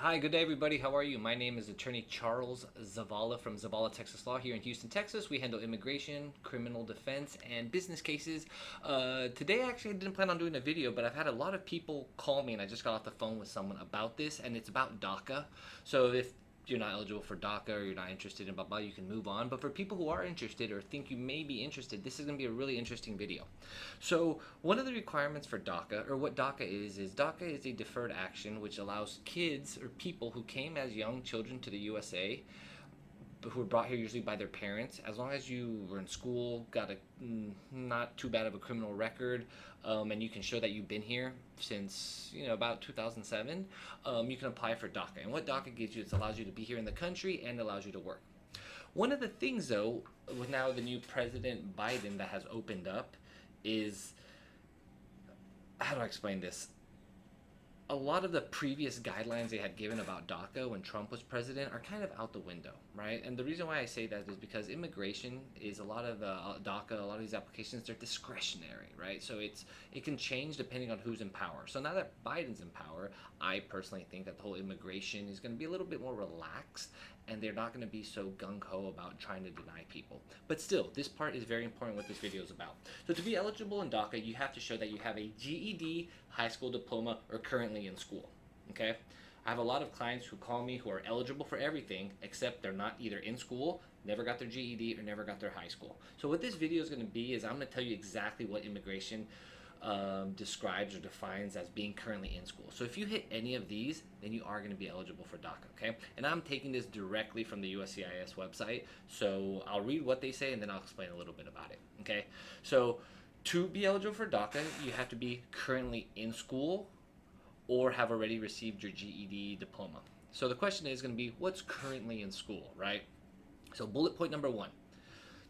Hi, good day, everybody. How are you? My name is Attorney Charles Zavala from Zavala, Texas Law here in Houston, Texas. We handle immigration, criminal defense, and business cases. Today, actually, I didn't plan on doing a video, but I've had a lot of people call me, and I just got off the phone with someone about this, and it's about DACA. So if you're not eligible for DACA or you're not interested in blah blah, you can move on. But for people who are interested or think you may be interested, this is going to be a really interesting video. So one of the requirements for DACA, or what DACA is DACA is a deferred action which allows kids or people who came as young children to the USA, who were brought here usually by their parents, as long as you were in school, got a not too bad of a criminal record, and you can show that you've been here since about 2007, you can apply for DACA. And what DACA gives you is allows you to be here in the country and allows you to work. One of the things, though, with now the new President Biden that has opened up is, how do I explain this? A lot of the previous guidelines they had given about DACA when Trump was president are kind of out the window, right? And the reason why I say that is because immigration is a lot of DACA, a lot of these applications, they're discretionary, right? So it can change depending on who's in power. So now that Biden's in power, I personally think that the whole immigration is going to be a little bit more relaxed, and they're not going to be so gung-ho about trying to deny people. But still, this part is very important what this video is about. So to be eligible in DACA, you have to show that you have a GED, high school diploma, or currently in school, okay? I have a lot of clients who call me who are eligible for everything, except they're not either in school, never got their GED, or never got their high school. So what this video is going to be is I'm going to tell you exactly what immigration describes or defines as being currently in school. So if you hit any of these, then you are going to be eligible for DACA, okay? And I'm taking this directly from the USCIS website, so I'll read what they say and then I'll explain a little bit about it, okay? So to be eligible for DACA, you have to be currently in school or have already received your GED diploma. So the question is going to be, what's currently in school, right? So bullet point number 1.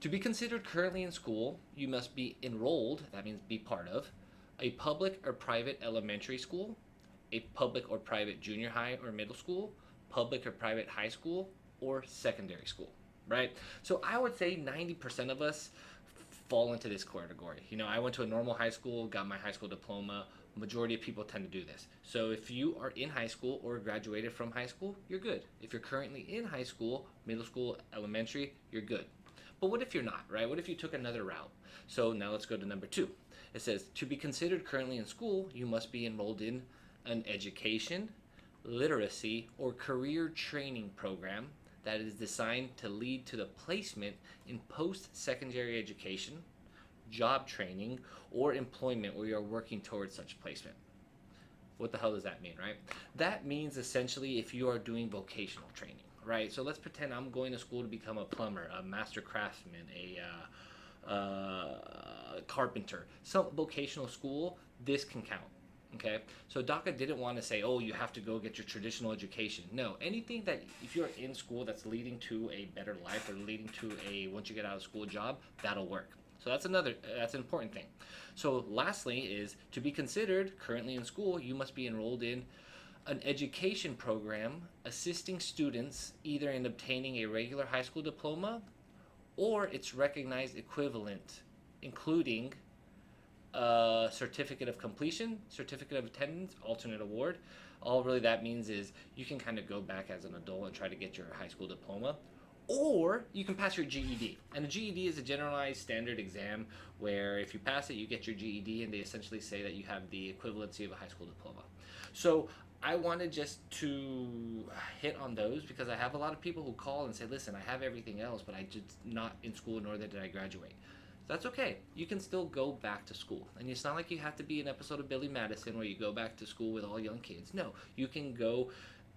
To be considered currently in school, you must be enrolled, that means be part of, a public or private elementary school, a public or private junior high or middle school, public or private high school, or secondary school, right? So I would say 90% of us fall into this category. I went to a normal high school, got my high school diploma. Majority of people tend to do this. So if you are in high school or graduated from high school, you're good. If you're currently in high school, middle school, elementary, you're good. But what if you're not, right? What if you took another route? So now let's go to number 2. It says, to be considered currently in school, you must be enrolled in an education, literacy, or career training program that is designed to lead to the placement in post-secondary education, job training, or employment where you are working towards such placement. What the hell does that mean, right? That means essentially if you are doing vocational training, right? So let's pretend I'm going to school to become a plumber, a master craftsman, a carpenter. Some vocational school, this can count. Okay, so DACA didn't want to say, oh, you have to go get your traditional education. No, anything that if you're in school that's leading to a better life or leading to a once you get out of school job, that'll work. So that's an important thing. So lastly is to be considered currently in school, you must be enrolled in an education program assisting students either in obtaining a regular high school diploma or its recognized equivalent, including certificate of completion, certificate of attendance, alternate award. All really that means is you can kind of go back as an adult and try to get your high school diploma, or you can pass your GED. And a GED is a generalized standard exam where if you pass it, you get your GED, and they essentially say that you have the equivalency of a high school diploma. So I wanted just to hit on those because I have a lot of people who call and say, listen, I have everything else, but I just not in school, nor did I graduate. That's okay. You can still go back to school. And it's not like you have to be an episode of Billy Madison where you go back to school with all young kids. No, you can go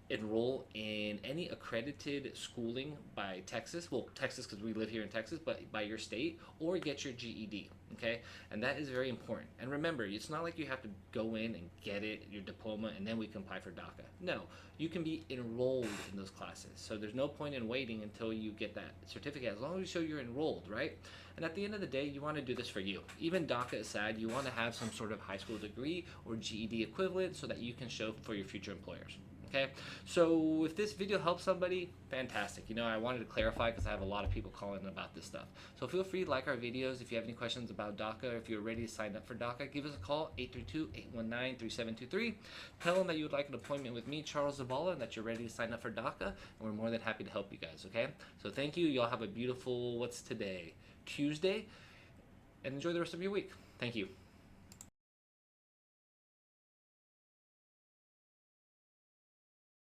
enroll in any accredited schooling by Texas, well, Texas because we live here in Texas, but by your state, or get your GED, okay? And that is very important. And remember, it's not like you have to go in and get it, your diploma, and then we can apply for DACA. No, you can be enrolled in those classes. So there's no point in waiting until you get that certificate, as long as you show you're enrolled, right? And at the end of the day, you want to do this for you. Even DACA aside, you want to have some sort of high school degree or GED equivalent so that you can show for your future employers. Okay, so if this video helps somebody, fantastic. I wanted to clarify because I have a lot of people calling about this stuff. So feel free to like our videos. If you have any questions about about DACA, or if you're ready to sign up for DACA, give us a call, 832-819-3723. Tell them that you would like an appointment with me, Charles Zavala, and that you're ready to sign up for DACA, and we're more than happy to help you guys, okay? So thank you. Y'all have a beautiful, what's today? Tuesday, and enjoy the rest of your week. Thank you.